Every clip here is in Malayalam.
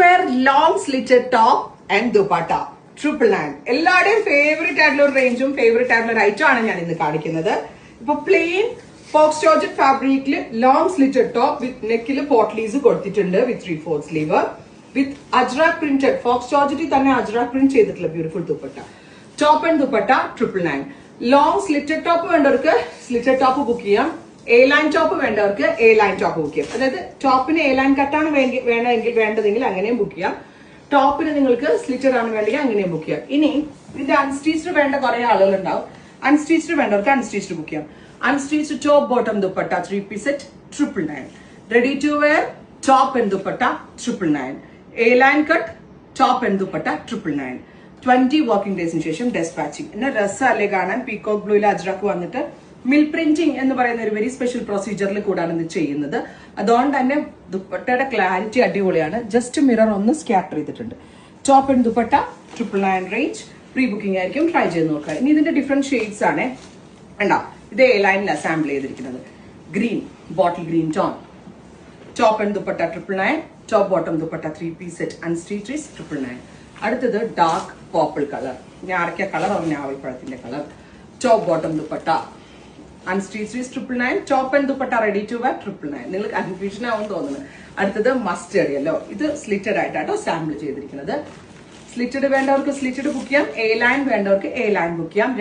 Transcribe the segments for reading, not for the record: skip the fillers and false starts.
wear long slitted top and dupatta. 999. എല്ലാവരുടെയും ഫേവറേറ്റ് ആയിട്ടുള്ള ഒരു റേഞ്ചും ഫേവറേറ്റ് ആയിട്ടുള്ള ഒരു ഐറ്റം ആണ് ഞാൻ ഇന്ന് കാണിക്കുന്നത്. ഇപ്പൊ പ്ലെയിൻ ഫോക്സ് ജോർജറ്റ് ഫാബ്രിക്കിൽ ലോങ് സ്ലിറ്റഡ് ടോപ്പ് വിത്ത് നെക്കിൽ പോട്ട്ലീസ് കൊടുത്തിട്ടുണ്ട് വിത്ത് 3/4 സ്ലീവ് വിത്ത് അജ്രാക് പ്രിന്റഡ് ഫോക്സ് ജോർജറ്റിൽ തന്നെ അജ്രാക് പ്രിന്റ് ചെയ്തിട്ടുള്ള beautiful dupatta. Top and dupatta 999. Long slitted top വേണ്ടവർക്ക് സ്ലിറ്റഡ് ടോപ്പ് ബുക്ക് ചെയ്യാം. എ ലൈൻ ടോപ്പ് വേണ്ടവർക്ക് എ ലൈൻ ടോപ്പ് ബുക്ക് ചെയ്യാം. അതായത് ടോപ്പിന് എ ലൈൻ കട്ടാണ് വേണ്ടതെങ്കിൽ അങ്ങനെയും ബുക്ക് ചെയ്യാം. ടോപ്പിന് നിങ്ങൾക്ക് സ്ലിറ്റഡ് ആണ് വേണ്ടെങ്കിൽ അങ്ങനെയും ബുക്ക് ചെയ്യാം. ഇനി ഇതിന്റെ അൺസ്റ്റിച്ച്ഡ് വേണ്ട കുറെ ആളുകൾ ഉണ്ടാവും. അൺസ്റ്റിച്ച്ഡ് വേണ്ടവർക്ക് അൺസ്റ്റിച്ച്ഡ് ബുക്ക് ചെയ്യാം. Unstitched top bottom dupatta 3-piece set 999. Ready to wear top and dupatta 999. A line cut top and dupatta 999. 20 working ഡേയ്സിന് ശേഷം ഡെസ്പാച്ചിങ്. എന്നെ രസമല്ലേ കാണാൻ? പീകോക്ക് ബ്ലൂയിൽ അജ്രക്ക് വന്നിട്ട് മിൽ പ്രിന്റിംഗ് എന്ന് പറയുന്ന ഒരു വെരി സ്പെഷ്യൽ പ്രൊസീജിയറിൽ കൂടാണ് ഇത് ചെയ്യുന്നത്. അതുകൊണ്ട് തന്നെ ദുപ്പട്ടയുടെ ക്ലാരിറ്റി അടിപൊളിയാണ്. ജസ്റ്റ് മിറർ ഒന്ന് സ്കാറ്റർ ചെയ്തിട്ടുണ്ട്. Top and dupatta 999 range. Pre booking ആയിരിക്കും. ട്രൈ ചെയ്ത് നോക്കുക. ഇനി ഇതിന്റെ ഡിഫറെന്റ് ഷെയ്ഡ്സ് ആണ്. വേണ്ട, ഇത് എ ലൈനിൽ അസാമ്പിൾ ചെയ്തിരിക്കുന്നത്. Green, bottle green tone. Top and dupatta 999. Top bottom dupatta 3-piece set unstitched 999. അടുത്തത് ഡാർക്ക് പർപ്പിൾ കളർ. ഞാറക്ക കളർ ഓർ ഞാവൽപ്പഴത്തിന്റെ കളർ. Top bottom dupatta unstitched 999. Top and dupatta ready to wear 999. നിങ്ങൾ കൺഫ്യൂഷൻ ആവും തോന്നുന്നത്. അടുത്തത് മസ്റ്റേർഡ് യെല്ലോ. ഇത് സ്ലിറ്റഡ് ആയിട്ടാട്ടോ സാമ്പിൾ ചെയ്തിരിക്കുന്നത്. സ്ലിറ്റഡ് വേണ്ടവർക്ക് സ്ലിറ്റഡ് ബുക്ക് ചെയ്യാം. എ ലൈൻ വേണ്ടവർക്ക് എ ലൈൻ ബുക്ക് ചെയ്യാം.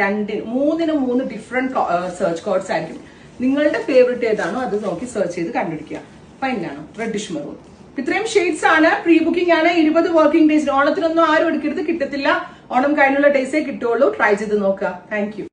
മൂന്നിന് 3 ഡിഫറെന്റ് സെർച്ച് കോഡ്സ് ആയിരിക്കും. നിങ്ങളുടെ ഫേവറേറ്റ് ഏതാണോ അത് നോക്കി സെർച്ച് ചെയ്ത് കണ്ടുപിടിക്കുക. ഫൈനാണോ? Reddish maroon. ഇത്രയും ഷെയ്ഡ്സ് ആണ്. പ്രീ ബുക്കിംഗ് ആണ്. 20 വർക്കിംഗ് ഡേയ്സ്. ഓണത്തിനൊന്നും ആരും എടുക്കരുത്, കിട്ടത്തില്ല. ഓണം കഴിഞ്ഞുള്ള ഡേയ്സേ കിട്ടുള്ളൂ. ട്രൈ ചെയ്ത് നോക്കുക. Thank you.